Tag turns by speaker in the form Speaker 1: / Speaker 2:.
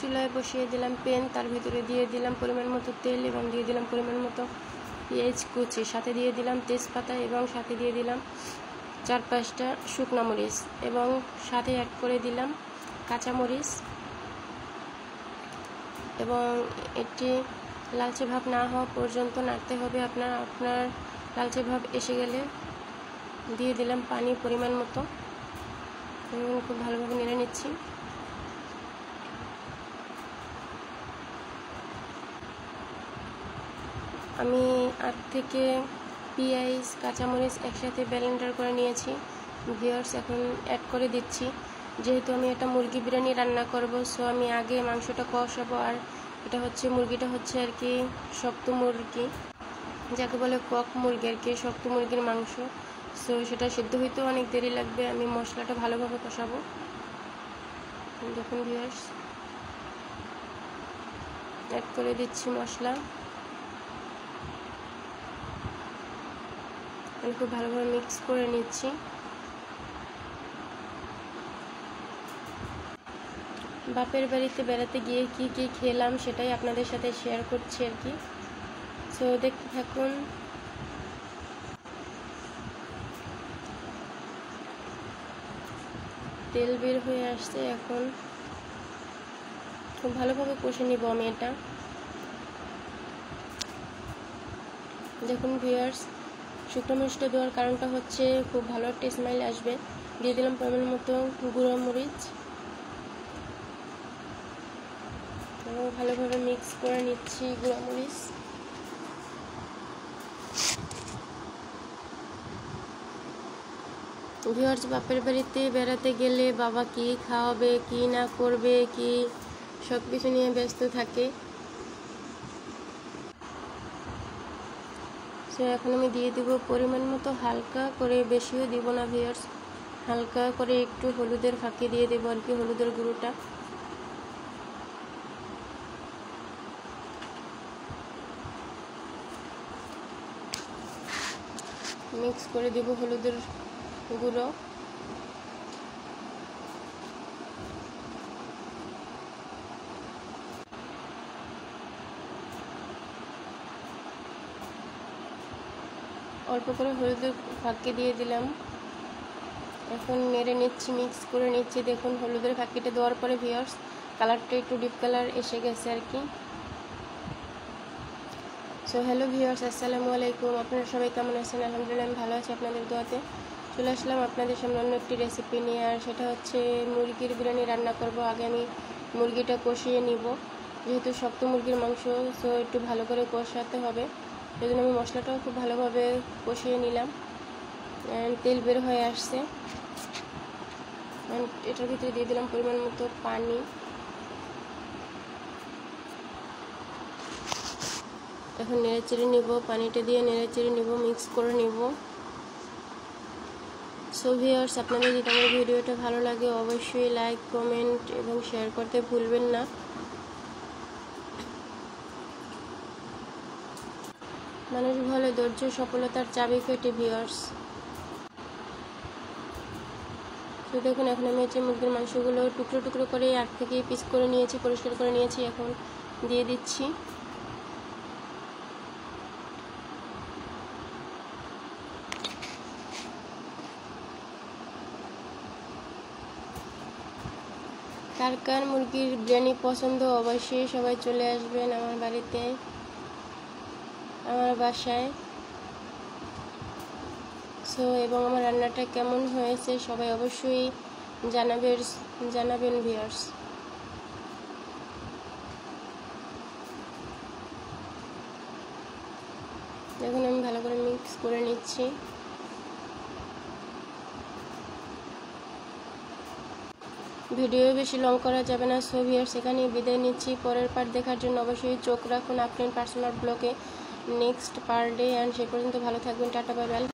Speaker 1: চুলায় বসিয়ে দিলাম প্যান, তার ভিতরে দিয়ে দিলাম পরিমাণ মতো তেল এবং দিয়ে দিলাম পরিমাণ মতো পেঁয়াজ কুচি, সাথে দিয়ে দিলাম তেজপাতা এবং সাথে দিয়ে দিলাম 4-5টা শুকনো মরিচ এবং সাথে অ্যাড করে দিলাম কাঁচামরিচ এবং এটি লালচে ভাব না হওয়া পর্যন্ত নাড়তে হবে। আপনার লালচে ভাব এসে গেলে দিয়ে দিলাম পানি পরিমাণ মতো এবং খুব ভালোভাবে নেড়ে নিচ্ছি। আমি 8 থেকে পেঁয়াজ কাঁচামরিচ একসাথে ব্লেন্ডার করে নিয়েছি ভিউয়ার্স, এখন অ্যাড করে দিচ্ছি। যেহেতু আমি এটা মুরগি বিরিয়ানি রান্না করব, সো আমি আগে মাংসটা কষাবো। আর এটা হচ্ছে মুরগিটা হচ্ছে আর কি শক্ত মুরগি, যাকে বলে কক মুরগি আর কি, শক্ত মুরগির মাংস। সো সেটা সিদ্ধ হইতেও অনেক দেরি লাগবে। আমি মশলাটা ভালোভাবে কষাবো। দেখুন ভিউয়ার্স, অ্যাড করে দিচ্ছি মশলা। আমি খুব ভালোভাবে মিক্স করে নিচ্ছি। বাপের বাড়িতে বেড়াতে গিয়ে কি কি খেলাম সেটাই আপনাদের সাথে শেয়ার করছি আর কি। সো দেখতে থাকুন। তেল বের হয়ে আসছে, এখন খুব ভালোভাবে কষে নিব আমি এটা। দেখুন ভিউয়ার্স, শুকনো মরিচটা দেওয়ার কারণটা হচ্ছে খুব ভালো একটা স্মেল আসবে। দিয়ে দিলাম পরিমাণ মতো গুঁড়ো মরিচ এবং ভালোভাবে মিক্স করে নিচ্ছি গুঁড়ো মরিচ। ভিউয়ার্স, বাপের বাড়িতে বেড়াতে গেলে বাবা কি খাওয়াবে কি না করবে কি সব কিছু নিয়ে ব্যস্ত থাকে। সো এখন আমি দিয়ে দিব পরিমাণ মতো হালকা করে, বেশিও দিব না ভিউয়ার্স, হালকা করে একটু হলুদের ফাঁকি দিয়ে দেবো আর কি, হলুদের গুঁড়োটা। মিক্স করে দেব হলুদের গুঁড়ো। অল্প করে হলুদের ফাঁকি দিয়ে দিলাম, এখন নেড়ে নিচ্ছি, মিক্স করে নিচ্ছি। দেখুন হলুদের ফাঁকিটা দেওয়ার পরে ভিউয়ার্স কালারটা একটু ডিপ কালার এসে গেছে আর কি। সো হ্যালো ভিউয়ার্স, আসসালামু আলাইকুম। আপনারা সবাই কেমন আছেন? আলহামদুলিল্লাহ আমি ভালো আছি আপনাদের দোয়াতে। চলে আসলাম আপনাদের সামনে অন্য একটি রেসিপি নিয়ে, আর সেটা হচ্ছে মুরগির বিরিয়ানি রান্না করব। আগে আমি মুরগিটা কষিয়ে নিব, যেহেতু শক্ত মুরগির মাংস, সো একটু ভালো করে কষাতে হবে। সেই জন্য আমি মশলাটাও খুব ভালোভাবে কষিয়ে নিলাম। তেল বের হয়ে আসছে, এটার ভিতরে দিয়ে দিলাম পরিমাণ মতো পানি। এখন নেড়েচেড়ে নিব, পানিটা দিয়ে নেড়েচেড়ে নিব, মিক্স করে নিব। সো ভিউয়ার্স, আপনাদের যদি আমার ভিডিওটা ভালো লাগে অবশ্যই লাইক কমেন্ট এবং শেয়ার করতে ভুলবেন না। মানুষ ভালো ধৈর্য সফলতার চাবিকাঠি ভিউয়ার্স। তো দেখুন, এখন আমি হচ্ছে মুরগির মাংসগুলো টুকরো টুকরো করে আগ থেকে পিস করে নিয়েছি, পরিষ্কার করে নিয়েছি, এখন দিয়ে দিচ্ছি। কার কার মুরগির বিরিয়ানি পছন্দ অবশ্যই সবাই চলে আসবেন আমার বাড়িতে, আমার বাসায়। সো এবং আমার রান্নাটা কেমন হয়েছে সবাই অবশ্যই জানাবেন ভিউয়ার্স। এখন আমি ভালো করে মিক্স করে নিচ্ছি। ভিডিও বেশি লং করা যাবে না, সো ভিউয়ার্স এখানেই বিদায় নিচ্ছি। পরের পার্ট দেখার জন্য অবশ্যই চোখ রাখুন আপনার পার্সোনাল ব্লগে নেক্সট পার্ট ডে। অ্যান্ড সে পর্যন্ত ভালো থাকবেন। Tata bye bye.